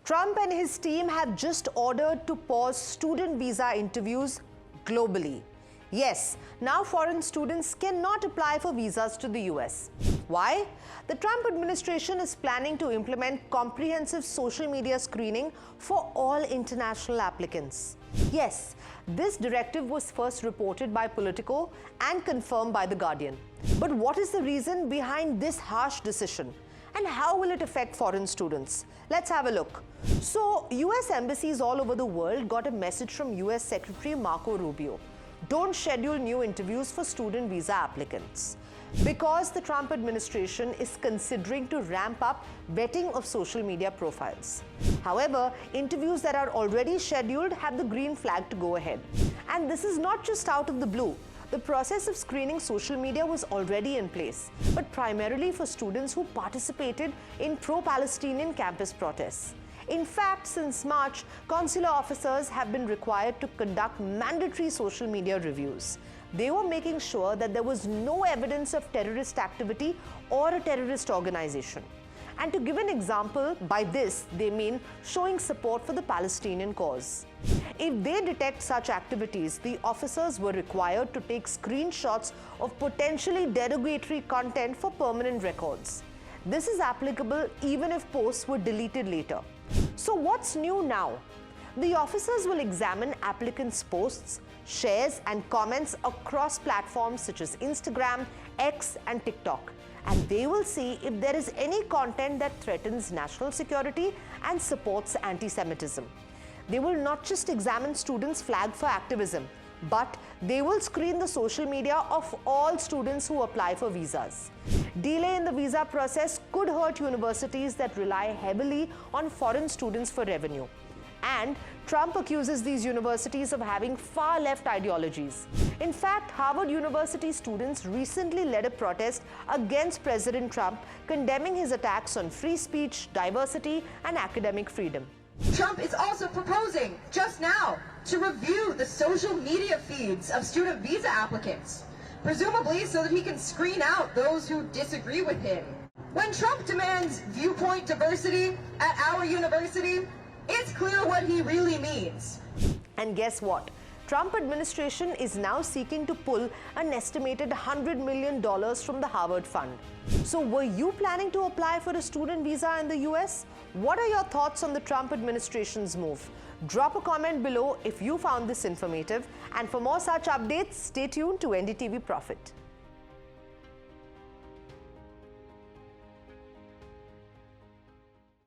Trump and his team have just ordered to pause student visa interviews globally. Yes, now foreign students cannot apply for visas to the US. Why? The Trump administration is planning to implement comprehensive social media screening for all international applicants. Yes, this directive was first reported by Politico and confirmed by The Guardian. But what is the reason behind this harsh decision? And how will it affect foreign students? Let's have a look. So, US embassies all over the world got a message from US Secretary Marco Rubio. Don't schedule new interviews for student visa applicants, because the Trump administration is considering to ramp up vetting of social media profiles. However, interviews that are already scheduled have the green flag to go ahead. And this is not just out of the blue. The process of screening social media was already in place, but primarily for students who participated in pro-Palestinian campus protests. In fact, since March, consular officers have been required to conduct mandatory social media reviews. They were making sure that there was no evidence of terrorist activity or a terrorist organization. And to give an example, by this, they mean showing support for the Palestinian cause. If they detect such activities, the officers were required to take screenshots of potentially derogatory content for permanent records. This is applicable even if posts were deleted later. So what's new now? The officers will examine applicants' posts, shares and comments across platforms such as Instagram, X and TikTok. And they will see if there is any content that threatens national security and supports anti-Semitism. They will not just examine students flagged for activism, but they will screen the social media of all students who apply for visas. Delay in the visa process could hurt universities that rely heavily on foreign students for revenue. And Trump accuses these universities of having far-left ideologies. In fact, Harvard University students recently led a protest against President Trump, condemning his attacks on free speech, diversity, and academic freedom. Trump is also proposing, just now, to review the social media feeds of student visa applicants, presumably so that he can screen out those who disagree with him. When Trump demands viewpoint diversity at our university, it's clear what he really means. And guess what? Trump administration is now seeking to pull an estimated $100 million from the Harvard Fund. So were you planning to apply for a student visa in the US? What are your thoughts on the Trump administration's move? Drop a comment below if you found this informative. And for more such updates, stay tuned to NDTV Profit.